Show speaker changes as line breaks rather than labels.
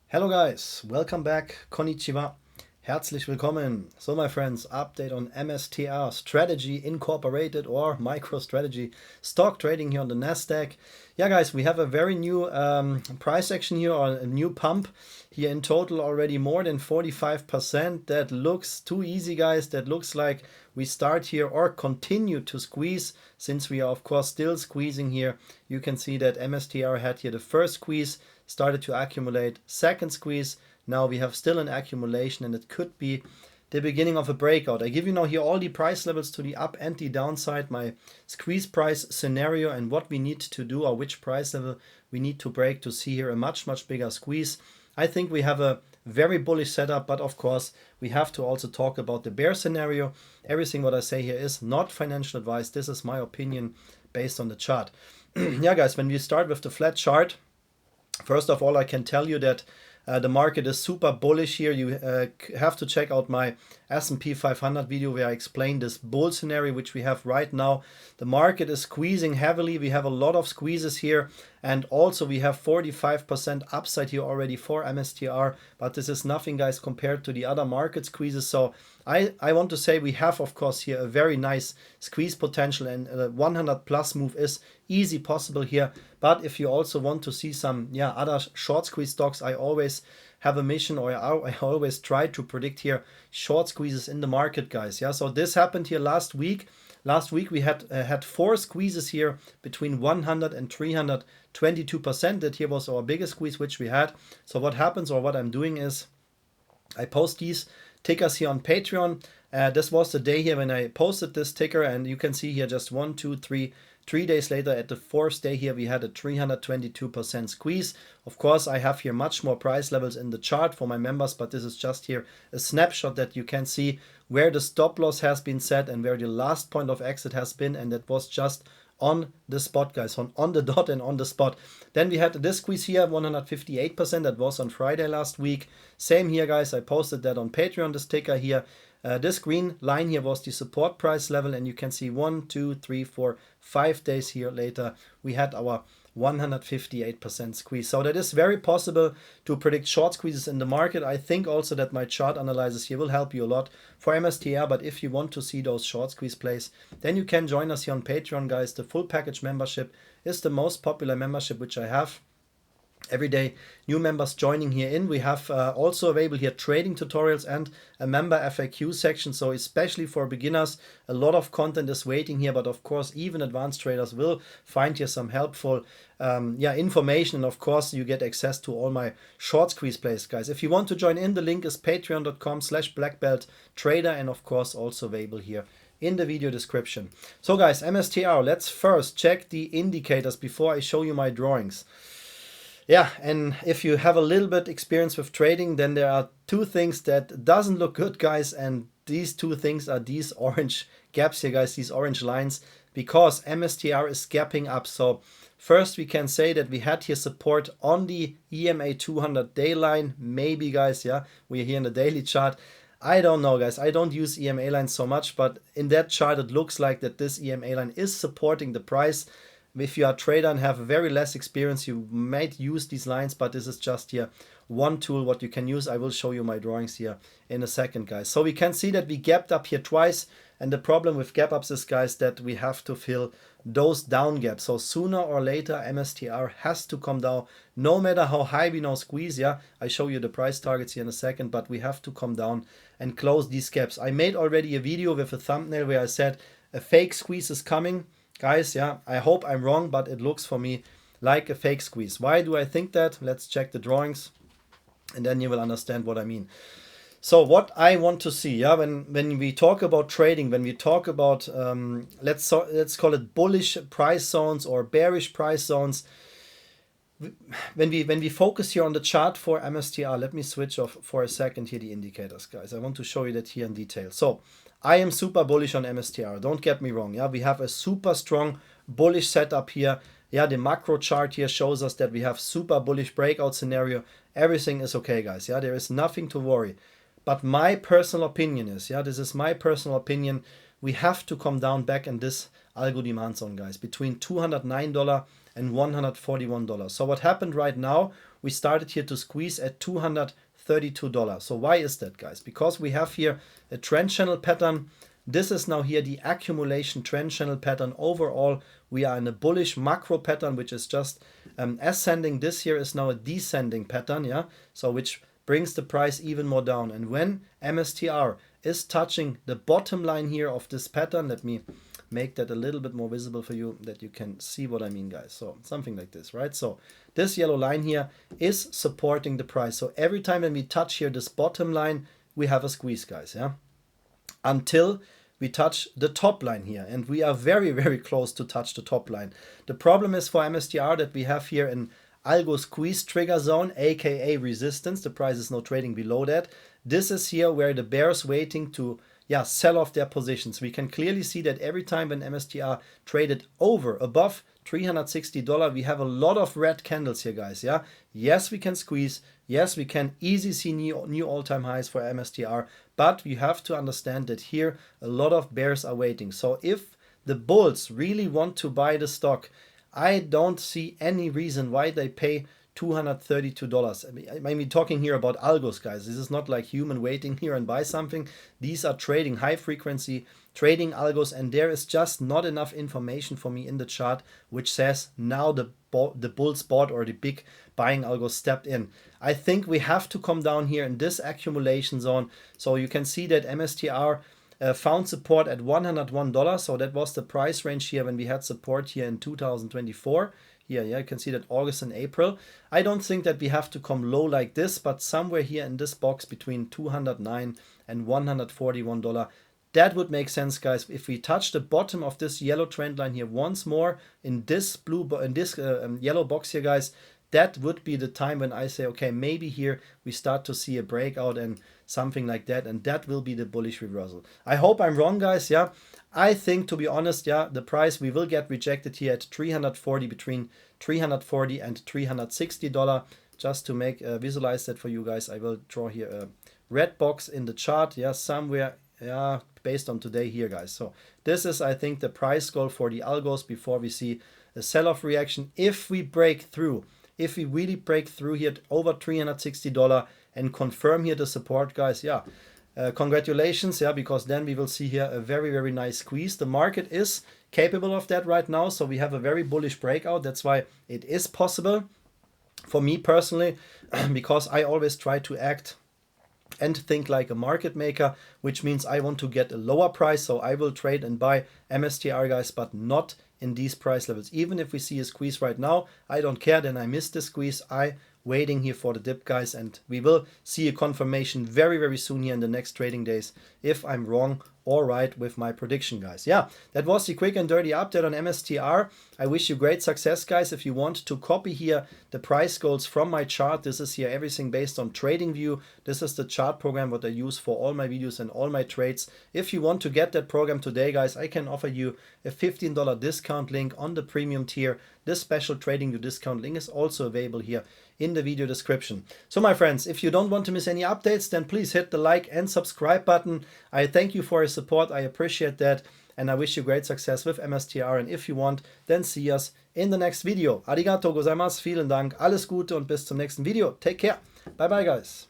Hello guys, welcome back, konnichiwa, herzlich willkommen. So my friends, update on MSTR, Strategy Incorporated or MicroStrategy, stock trading here on the Nasdaq. Yeah guys, we have a very new price action here, or a new pump here in total already more than 45%. That looks too easy guys, that looks like we start here or continue to squeeze, since we are of course still squeezing here. You can see that MSTR had here the first squeeze, started to accumulate, second squeeze, now we have still an accumulation, and it could be the beginning of a breakout. I give you now here all the price levels to the up and the downside, my squeeze price scenario, and what we need to do, or which price level we need to break to see here a much bigger squeeze. I think we have a very bullish setup, but of course we have to also talk about the bear scenario. Everything what I say here is not financial advice, this is my opinion based on the chart. Yeah guys, when we start with the flat chart, first of all, I can tell you that the market is super bullish here. You have to check out my S&P 500 video where I explain this bull scenario which we have right now. The market is squeezing heavily. We have a lot of squeezes here, and also we have 45% upside here already for MSTR, but this is nothing guys compared to the other market squeezes. So I want to say we have of course here a very nice squeeze potential, and a 100 plus move is easy possible here. But if you also want to see some other short squeeze stocks, I always have a mission, or I always try to predict here short squeezes in the market guys. So this happened here last week. Last week we had 4 squeezes here between 100 and 322%. That here was our biggest squeeze which we had. So what happens, or what I'm doing, is I post these tickers here on Patreon. This was the day here when I posted this ticker, and you can see here just 1, 2, 3 days later, at the 4th day here, we had a 322% squeeze. Of course, I have here much more price levels in the chart for my members, but this is just here a snapshot that you can see where the stop loss has been set and where the last point of exit has been, and that was just on the spot guys, on the dot and on the spot. Then we had this squeeze here, 158%, that was on Friday last week. Same here guys, I posted that on Patreon, this ticker here. This green line here was the support price level, and you can see 1, 2, 3, 4, 5 days here later we had our 158% squeeze. So that is very possible to predict short squeezes in the market. I think also that my chart analysis here will help you a lot for MSTR, but if you want to see those short squeeze plays, then you can join us here on Patreon guys. The full package membership is the most popular membership which I have. Every day new members joining here in. We have also available here trading tutorials and a member FAQ section, so especially for beginners a lot of content is waiting here, but of course even advanced traders will find here some helpful information, and of course you get access to all my short squeeze plays guys. If you want to join in, the link is patreon.com/blackbelttrader, and of course also available here in the video description. So guys, MSTR, let's first check the indicators before I show you my drawings. Yeah, and if you have a little bit experience with trading, then there are 2 things that doesn't look good guys, and these 2 things are these orange gaps here guys, these orange lines, because MSTR is gapping up. So first we can say that we had here support on the EMA 200 day line, maybe guys, we're here in the daily chart. I don't know guys, I don't use EMA lines so much, but in that chart it looks like that this EMA line is supporting the price. If you are a trader and have very less experience, you might use these lines, but this is just here one tool what you can use. I will show you my drawings here in a second guys. So we can see that we gapped up here twice, and the problem with gap ups is guys that we have to fill those down gaps. So sooner or later MSTR has to come down, no matter how high we now squeeze. I show you the price targets here in a second, but we have to come down and close these gaps. I made already a video with a thumbnail where I said a fake squeeze is coming. Guys, I hope I'm wrong, but it looks for me like a fake squeeze. Why do I think that? Let's check the drawings, and then you will understand what I mean. So what I want to see, when we talk about trading, when we talk about, let's call it bullish price zones or bearish price zones, when we focus here on the chart for MSTR, let me switch off for a second here the indicators guys. I want to show you that here in detail. So I am super bullish on MSTR, don't get me wrong. We have a super strong bullish setup here. The macro chart here shows us that we have super bullish breakout scenario. Everything is okay guys. There is nothing to worry. But my personal opinion is, this is my personal opinion, we have to come down back in this algo demand zone guys, between $209 and $141. So what happened right now, we started here to squeeze at $232. So why is that, guys? Because we have here a trend channel pattern. This is now here the accumulation trend channel pattern. Overall, we are in a bullish macro pattern, which is just ascending. This here is now a descending pattern, yeah. So which brings the price even more down. And when MSTR is touching the bottom line here of this pattern, let me make that a little bit more visible for you that you can see what I mean, guys. So something like this, right? So this yellow line here is supporting the price. So every time when we touch here this bottom line, we have a squeeze, guys, yeah, until we touch the top line here, and we are very, very close to touch the top line. The problem is for MSTR that we have here an algo squeeze trigger zone, aka resistance. The price is now trading below that. This is here where the bears waiting to sell off their positions. We can clearly see that every time when MSTR traded above $360, we have a lot of red candles here, guys. Yeah, yes, we can squeeze. Yes, we can easily see new all-time highs for MSTR, but you have to understand that here a lot of bears are waiting. So if the bulls really want to buy the stock, I don't see any reason why they pay $232. I mean, we're talking here about algos, guys. This is not like human waiting here and buy something. These are trading high frequency trading algos, and there is just not enough information for me in the chart which says now the bulls bought or the big buying algos stepped in. I think we have to come down here in this accumulation zone. So you can see that MSTR found support at $101. So that was the price range here when we had support here in 2024. Here, yeah, you can see that August and April. I don't think that we have to come low like this, but somewhere here in this box between $209 and $141. That would make sense, guys. If we touch the bottom of this yellow trend line here once more in this yellow box here, guys, that would be the time when I say, okay, maybe here we start to see a breakout and something like that, and that will be the bullish reversal. I hope I'm wrong, guys. Yeah, I think, to be honest, yeah, the price we will get rejected here at 340, between $340 and $360. Just to make visualize that for you guys, I will draw here a red box in the chart, yeah, somewhere, yeah, based on today here, guys. So this is, I think, the price goal for the algos before we see a sell-off reaction. If we break through, if we really break through here at over $360 and confirm here the support, guys, yeah, congratulations, yeah, because then we will see here a very, very nice squeeze. The market is capable of that right now, so we have a very bullish breakout. That's why it is possible for me personally, because I always try to act and think like a market maker, which means I want to get a lower price, so I will trade and buy MSTR, guys, but not in these price levels. Even if we see a squeeze right now, I don't care, then I missed the squeeze. I waiting here for the dip, guys, and we will see a confirmation very, very soon here in the next trading days if I'm wrong or right with my prediction, guys. Yeah, that was the quick and dirty update on MSTR. I wish you great success, guys. If you want to copy here the price goals from my chart, this is here everything based on TradingView. This is the chart program what I use for all my videos and all my trades. If you want to get that program today, guys, I can offer you a $15 discount link on the premium tier. This special TradingView discount link is also available here in the video description. So my friends, if you don't want to miss any updates, then please hit the like and subscribe button. I thank you for your support. I appreciate that. And I wish you great success with MSTR. And if you want, then see us in the next video. Arigato gozaimasu. Vielen Dank. Alles Gute und bis zum nächsten Video. Take care. Bye bye, guys.